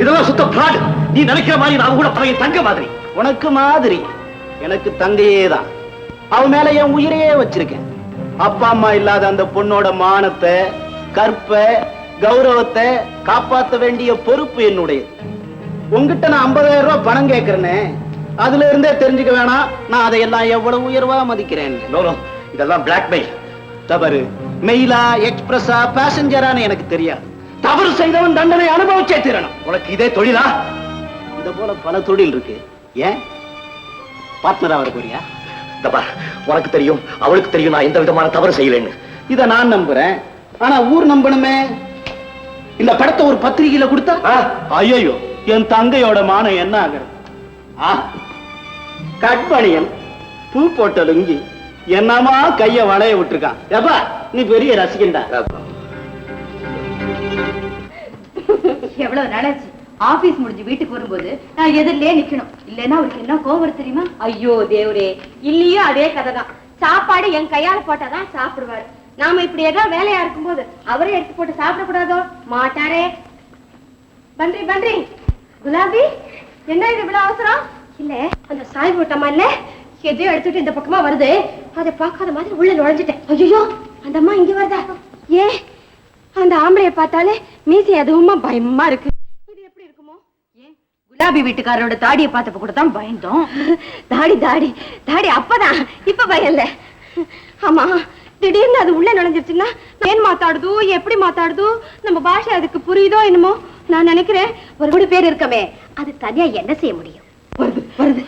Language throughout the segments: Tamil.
இதெல்லாம் சுத்த பிராட். நீ நினைக்கிற மாதிரி நான் கூட பையன் தங்க மாதிரி. உனக்கு மாதிரி எனக்கு தங்கையே தான். அவன் மேல என் உயிரையே வச்சிருக்கேன். அப்பா அம்மா இல்லாத அந்த பொண்ணோட மானத்தை, கற்பை, கௌரவத்தை காப்பாற்ற வேண்டிய பொறுப்பு என்னுடைய. உங்ககிட்ட நான் 50,000 ரூபாய் பணம் கேட்கிறேன்னு அதுல இருந்தே தெரிஞ்சுக்க வேணாம் நான் அதையெல்லாம் எவ்வளவு உயர்வா மதிக்கிறேன். இதெல்லாம் பிளாக்மெயில். தவறு மெயிலா, எக்ஸ்பிரஸா, பேசஞ்சரான்னு எனக்கு தெரியாது. தவறு செய்தவன் தண்டனை அனுபவிச்சே தீரணும். உனக்கு இதே தொழிலா? இத போல பல தொழில் இருக்கு. ஏன் பார்ட்னரா வர போறியா? உனக்கு தெரியும், அவளுக்கு தெரியும் நான் எந்த விதமான தவறு செய்யலன்னு. இத நான் நம்புறேன். ஆனா ஊர் நம்பணுமே. இந்த படத்தை ஒரு பத்திரிகையில கொடுத்தா ஐயோ என் தங்கையோட மானம் என்ன ஆகுறது? கட்பணியன் பூ போட்ட லுங்கி என்னமா கைய வளைய விட்டுருக்கான். எப்பா நீ பெரிய ரசிகண்டா. எவ்வளவு நாளாச்சு ஆபீஸ் முடிஞ்சு வீட்டுக்கு வரும்போது நான் எதிரிலே நிக்கணும். இல்லன்னா அவருக்கு என்ன கோவம் தெரியுமா? ஐயோ தேவரே, இல்லையோ அதே கதை தான். சாப்பாடு என் கையால போட்டாதான் சாப்பிடுவாரு. நாம இப்படி ஏதாவது வேலையா இருக்கும் போது அவரே எடுத்து போட்டு சாப்பிடக்கூடாதோ? மாட்டாரே. பன்றி பன்றி குலாபி, என்ன இது இவ்வளவு அவசரம்? இல்ல அந்த சாய் போட்டமா இல்ல எதையோ எடுத்துட்டு இந்த பக்கமா வருது. அதை பார்க்காத மாதிரி உள்ள நுழைஞ்சிட்டேன். ஐயோ அந்த அம்மா இங்க வருதா? ஏன் அந்த ஆம்பளைய பார்த்தாலே மீசி அதுவுமா பயமா இருக்கு. இது எப்படி இருக்குமோ? ஏன் குலாபி வீட்டுக்காரரோட தாடியை பார்த்தப்ப கூட தான் பயந்தோம். தாடி தாடி தாடி அப்பதான், இப்ப பயம் இல்ல. ஆமா திடீர்னு அது உள்ள நுழைஞ்சிருச்சுன்னா ஏன் மாத்தாடுதோ, எப்படி மாத்தாடுதோ, நம்ம பாஷை அதுக்கு புரியுதோ என்னமோ. நான் நினைக்கிறேன் ஒரு கோடி பேர் இருக்கமே, அது தனியா என்ன செய்ய முடியும்? வருது வருது.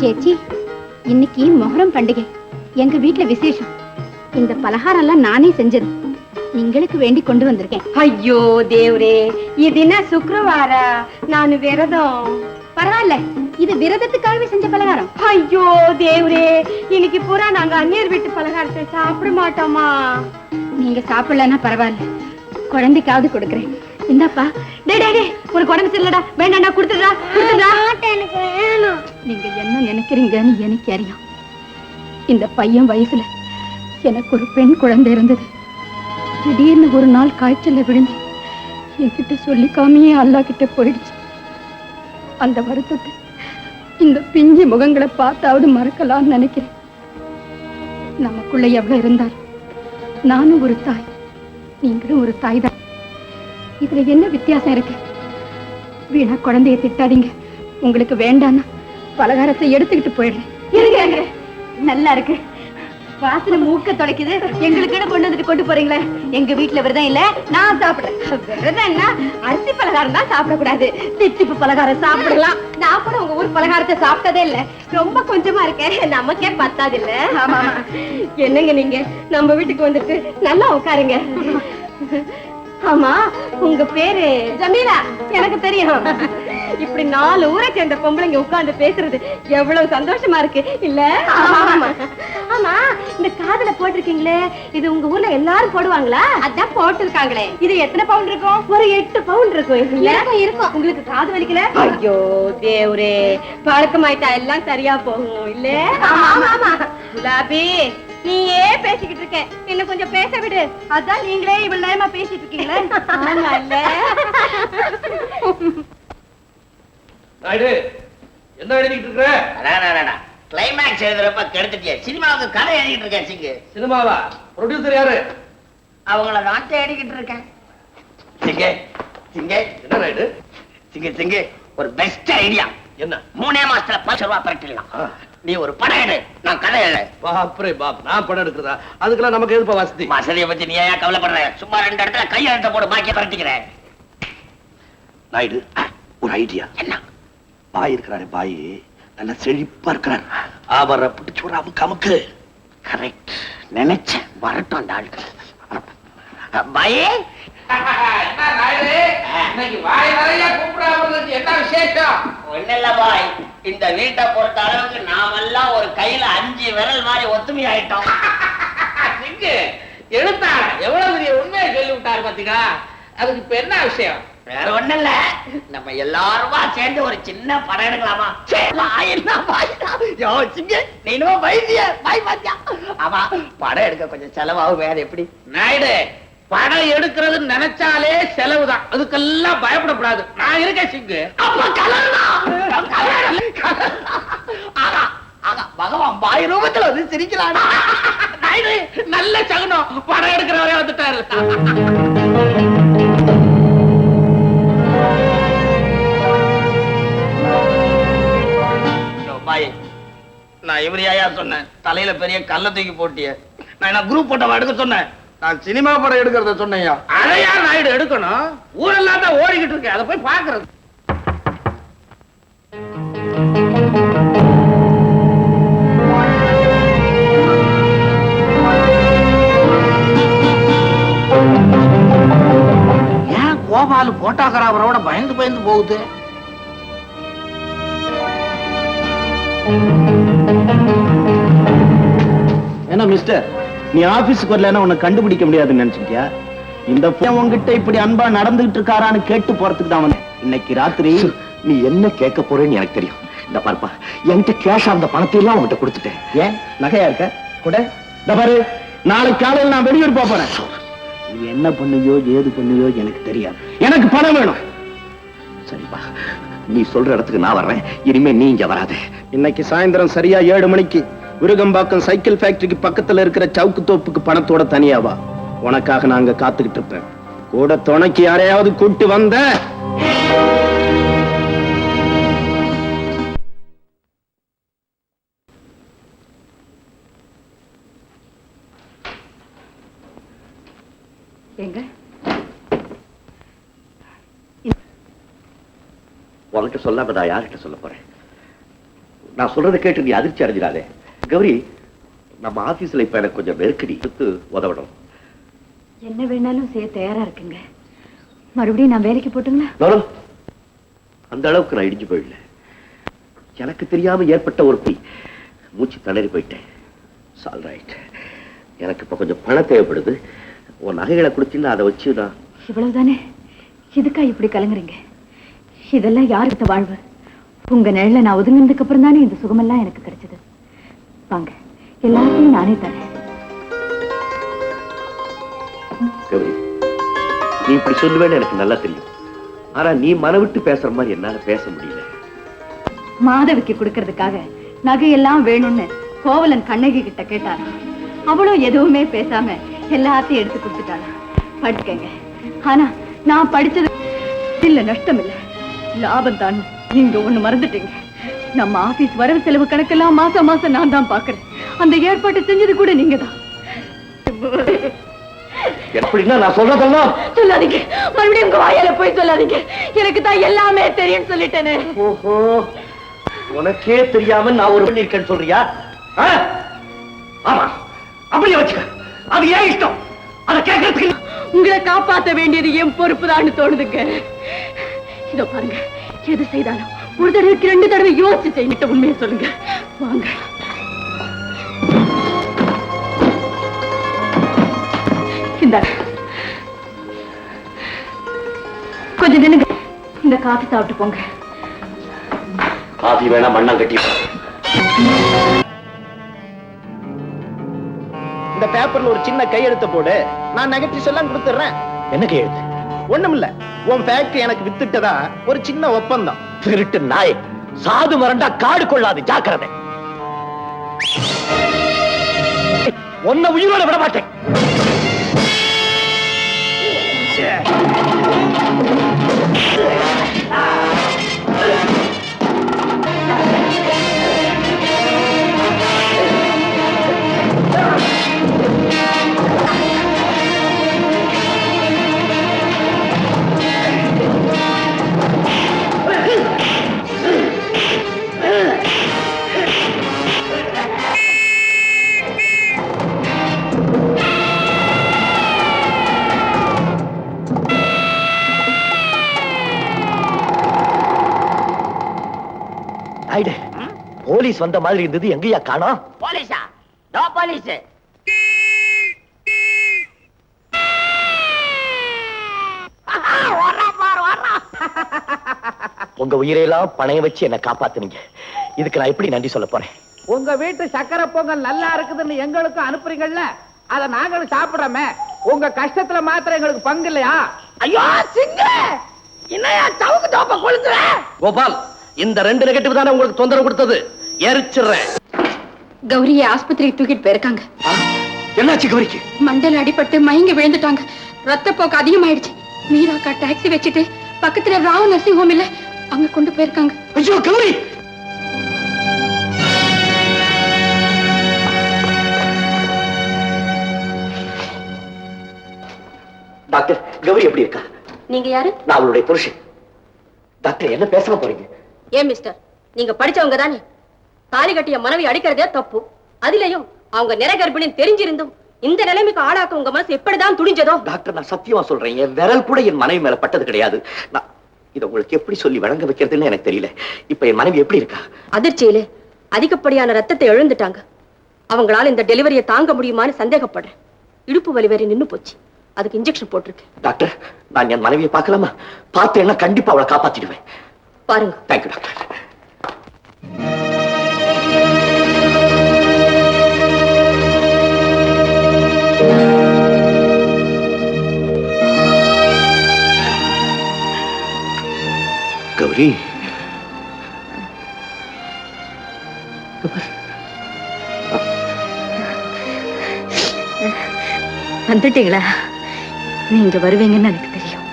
சேச்சி, இன்னைக்கு மொஹரம் பண்டிகை. எங்க வீட்டுல விசேஷம். இந்த பலகாரம் எல்லாம் நானே செஞ்சது. உங்களுக்கு வேண்டி கொண்டு வந்திருக்கேன். ஐயோ தேவரே, இது என்ன சுக்கிரவாரா? நான் விரதம். பரவாயில்ல, இது விரதத்துக்காகவே செஞ்ச பலகாரம். ஐயோ தேவரே, இன்னைக்கு பூரா நாங்க அந்நியர் வீட்டு பலகாரத்தை சாப்பிட மாட்டோமா? நீங்க சாப்பிடலன்னா பரவாயில்ல, குழந்தைக்காவது கொடுக்குறேன். இந்தாப்பா. உனக்கு உடம்பு சரியில்லடா, வேண்டாண்டா, கொடுத்துடா கொடுத்துடா. எனக்கு வேணும். நீங்க என்ன நினைக்கிறீங்கன்னு எனக்கு அறியும். இந்த பையன் வயசுல எனக்கு ஒரு பெண் குழந்தை இருந்தது. திடீர்னு ஒரு நாள் காய்ச்சல்ல விழுந்து என்கிட்ட சொல்லிக்காமையே அல்லா கிட்ட போயிடுச்சு. அந்த வருத்தத்தை இந்த பிஞ்சு முகங்களை பார்த்தாவது மறக்கலாம்னு நினைக்கிறேன். நமக்குள்ள எவ்வளவு இருந்தால் நானும் ஒரு தாய், நீங்களும் ஒரு தாய் தான். இதுல என்ன வித்தியாசம் இருக்கு? வீணா குழந்தைய திட்டாதீங்க. உங்களுக்கு வேண்டான்னா பலகாரத்தை எடுத்துக்கிட்டு போயிடுறேன். இருங்க, நல்லா இருக்கு. வாசனை மூக்க தொலைக்குது. எங்களுக்கு கொண்டு வந்துட்டு கொண்டு போறீங்களே. எங்க வீட்டுல விரதம் இல்ல, நான் சாப்பிடுறேன். விரதம் என்ன, அரிசி பலகாரம் தான் சாப்பிடக்கூடாது, திச்சிப்பு பலகாரம் சாப்பிடலாம். நான் கூட உங்க ஊர் பலகாரத்தை சாப்பிட்டதே இல்ல. ரொம்ப கொஞ்சமா இருக்கேன், நமக்கே பத்தாது இல்ல. ஆமா என்னங்க நீங்க நம்ம வீட்டுக்கு வந்துட்டு நல்லா உட்காருங்க. ஆமா உங்க பேரு ஜமீலா? எனக்கு தெரியும். இப்படி 4 ஊரை சேர்ந்த பொம்பளைங்க உட்கார்ந்து பேசுறது எவ்வளவு சந்தோஷமா இருக்கு இல்ல? ஆமா இந்த காதுல போட்டிருக்கீங்களே, இது உங்க ஊர்ல எல்லாரும் போடுவாங்களா? அதான் போட்டிருக்காங்களே. இது எத்தனை பவுன் இருக்கும்? ஒரு 8 பவுன் இருக்கும். இல்ல இருக்கும். உங்களுக்கு காது வலிக்கல? ஐயோ தேவரே, பழக்கமாயிட்டா எல்லாம் சரியா போகும் இல்ல? ஆமா குலாபி, நீ ஏன் பேசிக்கிட்டு இருக்க? என்ன கொஞ்சம் பேச விடு. அதான் நீங்களே இவ்வளவு நேரமா பேசிட்டு இருக்கீங்களே. ஆமா இல்ல? என்ன எழுதிட்டு இருக்க? கிளைமேக்ஸ் எழுதுறப்ப கெடுத்துட்டிய. சினிமாவுக்கு கதை எழுதிட்டு இருக்கேன். சிங்கு சினிமாவா? ப்ரொடியூசர் யாரு? அவங்கள நாட்டை எழுதிக்கிட்டு இருக்கேன். சிங்கு சிங்கு என்ன ராயுடு? சிங்கு ஒரு பெஸ்ட் ஐடியா. என்ன? 3 மாசத்துல 10 ரூபாய் பரட்டிடலாம். நீ ஒரு படம் எடு, நான் கதை எழுத. பாப்ரே பாப், நான் படம் எடுக்கிறதா? அதுக்கெல்லாம் நமக்கு எதுப்பா வசதி? வசதியை பத்தி நீ ஏன் கவலைப்படுற? சும்மா 2 இடத்துல கையெழுத்த போடு, பாக்கிய பரட்டிக்கிறேன். நாயுடு, ஒரு ஐடியா. என்ன? பாய் இருக்கிறாரு, பாய் நல்ல செழிப்பா இருக்கிறார். அவரை பிடிச்சு ஒரு அமுக்கு. கரெக்ட், நினைச்சேன். வரட்டும் அந்த ஆளுக்கு. பாயே ஒன்னில்ல பாய், இந்த வீட்டை பொறுத்த அளவுக்கு நாமெல்லாம் ஒரு கையில 5 விரல் மாதிரி ஒத்துமை ஆயிட்டோம். எழுத்தாளர் எவ்வளவு பெரிய உண்மையை சொல்லி விட்டாரு பாத்தீங்களா? அதுக்கு இப்ப என்ன விஷயம்? வேற ஒண்ணு இல்ல, நம்ம எல்லாருமா சேர்ந்து ஒரு சின்ன படம் எடுக்கலாமா? நீனும் பாத்தியா? ஆமா, படம் எடுக்க கொஞ்சம் செலவாகும். வேற எப்படி நாயுடு, படம் எடுக்கிறது நினைச்சாலே செலவுதான், அதுக்கெல்லாம் பயப்படக்கூடாது. நான் இருக்கேன் சிங்கு. பகவான் பாய் ரூபத்துல வந்து சிரிக்கிறான். நாயுடு, நல்ல சகுனம், படம் எடுக்கிறவரே வந்துட்டாரு. நான் இவரையா சொன்னேன், தலையில பெரிய கல்ல தூக்கி போட்டிய. நான் என்ன குரூப் போட்டவா எடுக்க சொன்னேன்? நான் சினிமா படம் எடுக்கிறத சொன்னையா. அதையா நாயுடு எடுக்கணும்? ஊரெல்லாம் தான் ஓடிக்கிட்டு இருக்கு, அதை போய் பாக்குறது. ஏன் கோபாலு போட்டாக்கராவரோட பயந்து பயந்து போகுது? என்ன மிஸ்டர், நீ ஆபீஸுக்கு வரலன்னா உன்னை கண்டுபிடிக்க முடியாதுன்னு நினைச்சிட்டியா? இந்த உங்ககிட்ட இப்படி அன்பா நடந்துகிட்டு இருக்காரான்னு கேட்டு போறதுக்கு தான் வந்தேன். இன்னைக்கு ராத்திரி நீ என்ன கேட்க போறேன்னு எனக்கு தெரியும். இந்த பாருப்பா, என்கிட்ட கேஷ் அந்த பணத்தை எல்லாம் உன்கிட்ட கொடுத்துட்டேன். ஏன் நகையா இருக்க கூட? இந்த பாரு, நாளைக்கு காலையில் நான் வெளியூர் போறேன். நீ என்ன பண்ணுவியோ ஏது பண்ணுவியோ எனக்கு தெரியாது. எனக்கு பணம் வேணும். சரிப்பா, நீ சொல்ற இடத்துக்கு நான் வர்றேன். இனிமே நீ இங்க வராத. இன்னைக்கு சாயந்தரம் சரியா 7 மணிக்கு விருகம்பாக்கம் சைக்கிள் ஃபேக்டரிக்கு பக்கத்துல இருக்கிற சவுக்கு தோப்புக்கு பணத்தோட தனியாவா. உனக்காக நாங்க காத்துக்கிட்டு இருப்பேன். கூட துணைக்கு யாரையாவது கூட்டு வந்த எங்க உன்கிட்ட சொல்லாம நான் யார்கிட்ட சொல்ல போறேன்? நான் சொல்றதை கேட்டு நீ அதிர்ச்சி அடைஞ்சிடாதே. கௌரி, நம்ம ஆபீஸ்ல இப்ப எனக்கு கொஞ்சம் நெருக்கடி கொடுத்து உதவணும். என்ன வேணாலும் செய்ய தயாரா இருக்குங்க. மறுபடியும் நான் வேலைக்கு போட்டுங்களா? அந்த அளவுக்கு நான் இடிஞ்சு போயிடல. எனக்கு தெரியாம ஏற்பட்ட ஒரு மூச்சு தளறி போயிட்டேன். சால் ரைட். எனக்கு இப்ப கொஞ்சம் பணம் தேவைப்படுது. உன் நகைகளை கொடுத்தீங்கன்னா அதை வச்சு நான். இவ்வளவுதானே? இதுக்கா இப்படி கலங்குறீங்க? இதெல்லாம் யாருக்கு வாழ்வு? உங்க நிழல நான் ஒதுங்கினதுக்கு அப்புறம் தானே இந்த சுகமெல்லாம் எனக்கு கிடைச்சது. வாங்க, எல்லாத்தையும் நானே தரேன். கௌரி, நீ இப்படி சொல்லுவேன்னு எனக்கு நல்லா தெரியும். ஆனா நீ மனவிட்டு பேசுற மாதிரி என்னால பேச முடியல. மாதவிக்கு கொடுக்கறதுக்காக நகையெல்லாம் வேணும்னு கோவலன் கண்ணகி கிட்ட கேட்டாரா? அவளும் எதுவுமே பேசாம எல்லாத்தையும் எடுத்து கொடுத்துட்டாளா? படிக்கங்க. ஆனா நான் படிச்சது இல்ல, நஷ்டம் இல்ல, லாபம் தான். நீங்க ஒண்ணு மறந்துட்டீங்க. நம்ம ஆபீஸ் வரவு செலவு கணக்கெல்லாம் மாசம் மாசம் நான் தான் பாக்குறேன். அந்த ஏற்பாட்டை செஞ்சது கூட நீங்க தான். எப்படின்னா நான் சொல்றதெல்லாம் சொல்லாதீங்க. மறுபடியும் உங்க வாயால போய் சொல்லாதீங்க. எனக்கு தான் எல்லாமே தெரியும் சொல்லிட்டேனே. ஓஹோ, உனக்கே தெரியாம நான் ஒரு பண்ணிருக்கேன்னு சொல்றியா? ஆமா, அப்படியே வச்சுக்க. அது ஏன் இஷ்டம். அதை கேட்கறதுக்கு உங்களை காப்பாற்ற வேண்டியது என் பொறுப்புதான்னு தோணுதுங்க. இதோ பாருங்க, எது செய்தாலும் ஒரு தடவைக்கு 2 தடவை யோசிச்சு செய்யிட்ட. உண்மையை சொல்லுங்க. வாங்க. கொஞ்சம் நின்னுங்க. இந்த காஃபி சாப்பிட்டு போங்க. காஃபி வேணா, மண்ணம் கட்டி. இந்த பேப்பர்ல ஒரு சின்ன கையெழுத்த போடு. நான் நெகட்டிவ்ஸ் எல்லாம் கொடுத்துறேன். என்ன கையெழுத்து? ஒண்ணுமில்ல, உன் ஃபேக்டரி எனக்கு வித்துட்டதா ஒரு சின்ன ஒப்பந்தம். திருட்டு நாய், சாது மரண்டா காடு கொள்ளாது, ஜாக்கிரதை. உன்னை உயிரோட விட மாட்டேன். போலீஸ் வந்த மாதிரி இருந்தது, எங்கயா காணோம்? போலீஸா? No police. உங்க உயிரையெல்லாம் பணைய வச்சு என்ன காப்பாத்துனீங்க. இதுக்கு நான் எப்படி நன்றி சொல்ல போறேன்? உங்க வீட்டு சக்கரை பொங்கல் நல்லா இருக்குதுன்னு எங்களுக்கும் அனுப்புறீங்கல்ல, அத நாங்களும் சாப்பிடுறோமே. உங்க கஷ்டத்துல மாத்திரம் எங்களுக்கு பங்கு இல்லையா? ஐயோ சிங்க, என்னையா சவுக்கு தோப்ப கொளுத்துற? கோபால், இந்த 2 நெகட்டிவ் தானே உங்களுக்கு தொந்தரவு கொடுத்தது. எரிச்சிடுறேன். கௌரியை ஆஸ்பத்திரிக்கு தூக்கிட்டு போயிருக்காங்க. என்னாச்சு கௌரிக்கு? மண்டல அடிபட்டு மயங்கி விழுந்துட்டாங்க. ரத்தப்போக்கு அதிகமாயிடுச்சு. மீராக்கா டாக்ஸி வச்சுட்டு பக்கத்துல ராவ் நர்சிங் ஹோம் இல்ல, அங்க கொண்டு போயிருக்காங்க. ஐயோ கௌரி! டாக்டர், கௌரி எப்படி இருக்கா? நீங்க யாரு? நான் அவளுடைய புருஷன். டாக்டர், என்ன பேச போறீங்க? ஏன் மிஸ்டர், நீங்க படிச்சவங்க தானே? தாலி கட்டிய மனைவி அடிக்கிறதே தப்பு. அதிலையும் அவங்க நிறை கர்ப்பிணின்னு தெரிஞ்சிருந்தும் இந்த நிலைமைக்கு ஆளாக்க உங்க மனசு எப்படிதான் துணிஞ்சதோ? டாக்டர், நான் சத்தியமா சொல்றேன், என் விரல் கூட என் மனைவி மேல பட்டது கிடையாது. நான் இதை உங்களுக்கு எப்படி சொல்லி வழங்க வைக்கிறதுன்னு எனக்கு தெரியல. இப்ப என் மனைவி எப்படி இருக்கா? அதிர்ச்சியிலே அதிகப்படியான ரத்தத்தை இழந்துட்டாங்க. அவங்களால இந்த டெலிவரியை தாங்க முடியுமான்னு சந்தேகப்படுறேன். இடுப்பு வலி வேற நின்னு போச்சு. அதுக்கு இன்ஜெக்ஷன் போட்டிருக்கு. டாக்டர், நான் என் மனைவியை பார்க்கலாமா? பார்த்தேன்னா கண்டிப்பா அவளை காப்பாத்திடுவேன். பாருங்க. Thank you doctor. கௌரி, வந்துட்டீங்களா? நீங்க வருவீங்கன்னு எனக்கு தெரியும்.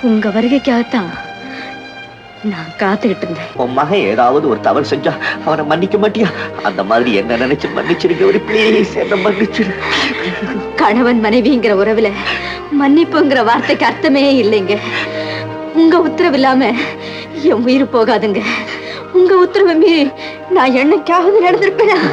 உங்க வருகைக்காகத்தான் நான் காத்துக்கிட்டு இருந்தேன். உன் மகன் ஏதாவது ஒரு தவறு செஞ்சா அவனை மன்னிக்க மாட்டியா? அந்த மாதிரி என்ன நினைச்சு மன்னிச்சிருங்க கௌரி, ப்ளீஸ் என்ன மன்னிச்சிரு. கணவன் மனைவிங்கிற உறவுல மன்னிப்புங்கிற வார்த்தைக்கு அர்த்தமே இல்லைங்க. உங்க உத்தரவு இல்லாம என் உயிர் போகாதுங்க. உங்க உத்தரவை மீறி நான் என்னைக்காவது நடந்திருப்பேன்.